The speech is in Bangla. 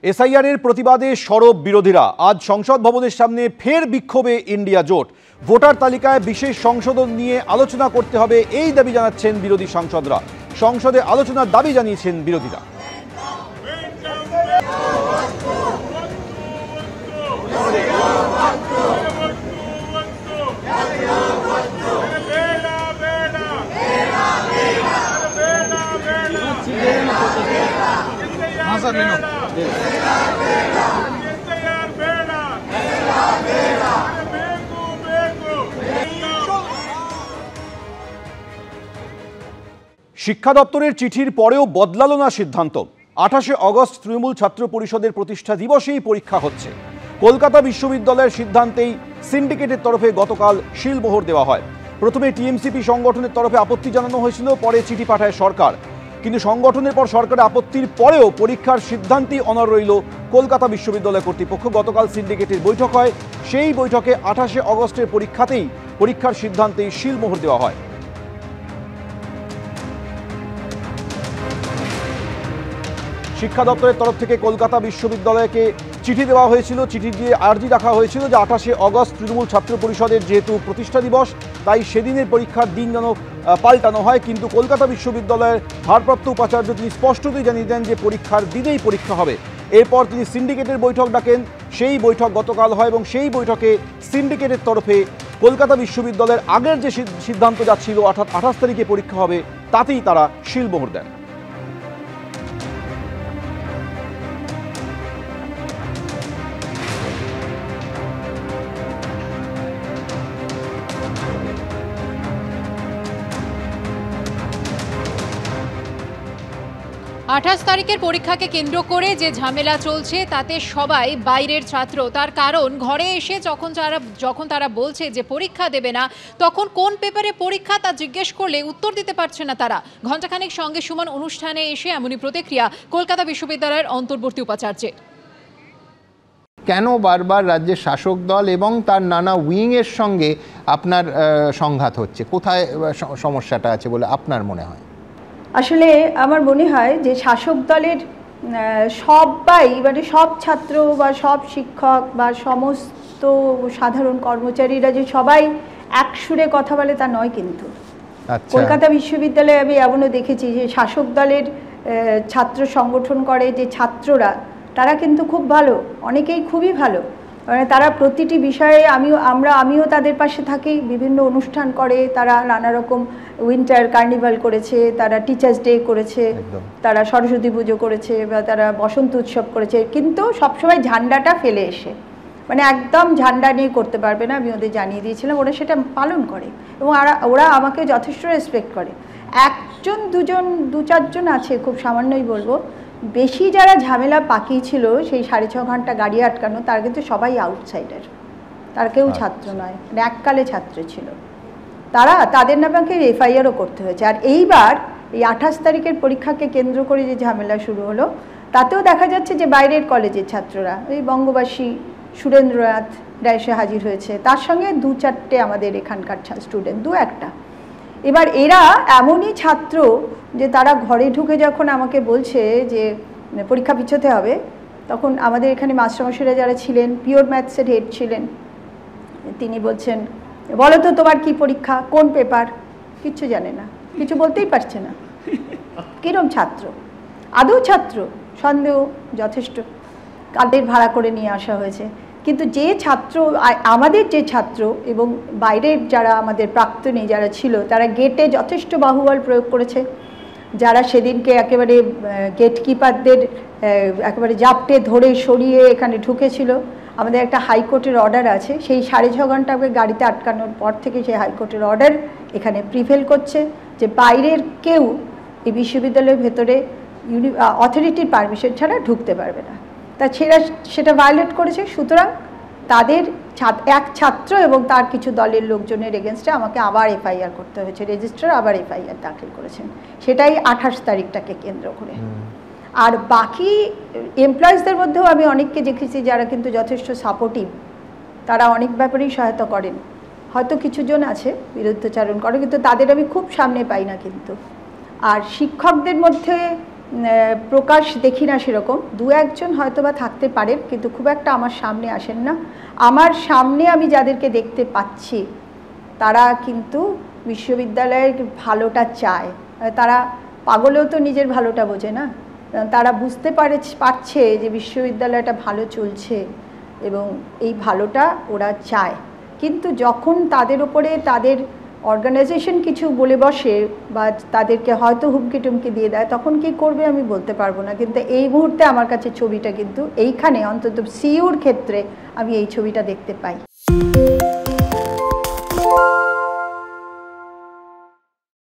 এসআইআর এর প্রতিবাদে সরব বিরোধীরা। আজ সংসদ ভবনের সামনে ফের বিক্ষোভে ইন্ডিয়া জোট। ভোটার তালিকায় বিশেষ সংশোধন নিয়ে আলোচনা করতে হবে এই দাবি জানাচ্ছেন বিরোধী সাংসদরা। সংসদে আলোচনার দাবি জানিয়েছেন বিরোধীরা। শিক্ষা দপ্তরের চিঠির পরেও বদলালো না সিদ্ধান্ত। 28 অগস্ট তৃণমূল ছাত্র পরিষদের প্রতিষ্ঠা দিবসেই পরীক্ষা হচ্ছে। কলকাতা বিশ্ববিদ্যালয়ের সিদ্ধান্তেই সিন্ডিকেটের তরফে গতকাল শিলমোহর দেওয়া হয়। প্রথমে টিএমসিপি সংগঠনের তরফে আপত্তি জানানো হয়েছিল, পরে চিঠি পাঠায় সরকার। কিন্তু সংগঠনের পর সরকারের আপত্তির পরেও পরীক্ষার সিদ্ধান্তই অনড় রইল কলকাতা বিশ্ববিদ্যালয় কর্তৃপক্ষ। গতকাল সিন্ডিকেটের বৈঠক হয়, সেই বৈঠকে 28 অগস্টের পরীক্ষার সিদ্ধান্তেই শিলমোহর দেওয়া হয়। শিক্ষা দপ্তরের তরফ থেকে কলকাতা বিশ্ববিদ্যালয়কে চিঠি দেওয়া হয়েছিল, চিঠি দিয়ে আর্জি রাখা হয়েছিল যে 28 অগস্ট তৃণমূল ছাত্র পরিষদের যেহেতু প্রতিষ্ঠা দিবস, তাই সেদিনের পরীক্ষার দিন যেন পাল্টানো হয়। কিন্তু কলকাতা বিশ্ববিদ্যালয়ের ভারপ্রাপ্ত উপাচার্য তিনি স্পষ্টতই জানিয়ে দেন যে পরীক্ষার দিনেই পরীক্ষা হবে। এরপর তিনি সিন্ডিকেটের বৈঠক ডাকেন, সেই বৈঠক গতকাল হয় এবং সেই বৈঠকে সিন্ডিকেটের তরফে কলকাতা বিশ্ববিদ্যালয়ের আগের যে সিদ্ধান্ত যাচ্ছিল অর্থাৎ 28 তারিখে পরীক্ষা হবে, তাতেই তারা শিলমোহর দেন। 28 তারিখের পরীক্ষাকে কেন্দ্র করে যে ঝামেলা চলছে তাতে সবাই বাইরের ছাত্র। তার কারণ ঘরে এসে যখন তারা বলছে যে পরীক্ষা দেবে না, তখন কোন পেপারে পরীক্ষা তা জিজ্ঞেস করলে উত্তর দিতে পারছে না তারা। ঘণ্টাখানেক সঙ্গে সুমন অনুষ্ঠানে এসে এমনই প্রতিক্রিয়া কলকাতা বিশ্ববিদ্যালয়ের অন্তর্বর্তী উপাচার্যের। কেন বারবার রাজ্যের শাসক দল এবং তার নানা উইংয়ের সঙ্গে আপনার সংঘাত হচ্ছে? কোথায় সমস্যাটা আছে বলে আপনার মনে হয়? আসলে আমার মনে হয় যে শাসক দলের সবাই, মানে সব ছাত্র বা সব শিক্ষক বা সমস্ত সাধারণ কর্মচারীরা যে সবাই এক সুরে কথা বলে তা নয়। কিন্তু কলকাতা বিশ্ববিদ্যালয়ে আমি এমনও দেখেছি যে শাসক দলের ছাত্র সংগঠন করে যে ছাত্ররা, তারা কিন্তু খুব ভালো, অনেকেই খুবই ভালো। মানে তারা প্রতিটি বিষয়ে আমিও তাদের পাশে থাকি। বিভিন্ন অনুষ্ঠান করে তারা, নানা রকম উইন্টার কার্নিভাল করেছে, তারা টিচার্স ডে করেছে, তারা সরস্বতী পুজো করেছে, বা তারা বসন্ত উৎসব করেছে। কিন্তু সবসময় ঝান্ডাটা ফেলে এসে, মানে একদম ঝান্ডা নিয়ে করতে পারবে না, আমি ওদের জানিয়ে দিয়েছিলাম। ওরা সেটা পালন করে এবং ওরা আমাকে যথেষ্ট রেসপেক্ট করে। একজন দুজন দু চারজন আছে, খুব সামান্যই বলবো, বেশি যারা ঝামেলা পাকিয়েছিল সেই 6.5 ঘন্টা গাড়ি আটকানো, তারা কিন্তু সবাই আউটসাইডার, তারা কেউ ছাত্র নয়, মানে এককালে ছাত্র ছিল তারা। তাদের নামে আমাকে এফআইআরও করতে হয়েছে। আর এইবার এই 28 তারিখের পরীক্ষাকে কেন্দ্র করে যে ঝামেলা শুরু হলো, তাতেও দেখা যাচ্ছে যে বাইরের কলেজের ছাত্ররা, এই বঙ্গবাসী সুরেন্দ্রনাথ এসে হাজির হয়েছে, তার সঙ্গে 2-4টে আমাদের এখানকার স্টুডেন্ট, 2-1টা। এবার এরা এমনই ছাত্র যে তারা ঘরে ঢুকে যখন আমাকে বলছে যে পরীক্ষা পিছোতে হবে, তখন আমাদের এখানে মাস্টারমশাইরা যারা ছিলেন, পিওর ম্যাথসের হেড ছিলেন, তিনি বলছেন, বলো তো তোমার কি পরীক্ষা, কোন পেপার? কিচ্ছু জানে না, কিছু বলতেই পারছে না। কিরম ছাত্র? আদৌ ছাত্র? সন্দেহ যথেষ্ট। কাদের ভাড়া করে নিয়ে আসা হয়েছে। কিন্তু যে ছাত্র, আমাদের যে ছাত্র এবং বাইরের যারা আমাদের প্রাক্তনী যারা ছিল, তারা গেটে যথেষ্ট বাহুবল প্রয়োগ করেছে। যারা সেদিনকে একেবারে গেটকিপারদের একেবারে জাপটে ধরে সরিয়ে এখানে ঢুকেছিল, আমাদের একটা হাইকোর্টের অর্ডার আছে, সেই 6.5 ঘন্টা গাড়িতে আটকানোর পর থেকে সেই হাইকোর্টের অর্ডার এখানে প্রিভেল করছে যে বাইরের কেউ এই বিশ্ববিদ্যালয়ের ভেতরে অথরিটির পারমিশন ছাড়া ঢুকতে পারবে না। তা সেটা ভায়োলেট করেছে। সুতরাং তাদের এক ছাত্র এবং তার কিছু দলের লোকজনের এগেনস্টে আমাকে আবার এফআইআর করতে হয়েছে, রেজিস্ট্রার আবার এফআইআর দাখিল করেছেন, সেটাই 28 তারিখটাকে কেন্দ্র করে। আর বাকি এমপ্লয়িজদের মধ্যেও আমি অনেককে দেখেছি যারা কিন্তু যথেষ্ট সাপোর্টিভ, তারা অনেক ব্যাপারেই সহায়তা করেন। হয়তো কিছুজন আছে বিরুদ্ধচারণ করে, কিন্তু তাদের আমি খুব সামনে পাই না। কিন্তু আর শিক্ষকদের মধ্যে প্রকাশ দেখি না সেরকম, দু একজন হয়তো বা থাকতে পারেন, কিন্তু খুব একটা আমার সামনে আসেন না। আমার সামনে আমি যাদেরকে দেখতে পাচ্ছি তারা কিন্তু বিশ্ববিদ্যালয়ের ভালোটা চায়। তারা পাগলেও তো নিজের ভালোটা বোঝে না, তারা বুঝতে পারছে যে বিশ্ববিদ্যালয়টা ভালো চলছে এবং এই ভালোটা ওরা চায়। কিন্তু যখন তাদের ওপরে তাদের অর্গানাইজেশন কিছু বলে বসে বা তাদেরকে হয়তো হুমকি টুমকি দিয়ে দেয়, তখন কি করবে আমি বলতে পারবো না। কিন্তু এই মুহূর্তে আমার কাছে ছবিটা কিন্তু এইখানে অন্তত সিইউর ক্ষেত্রে আমি এই ছবিটা দেখতে পাই।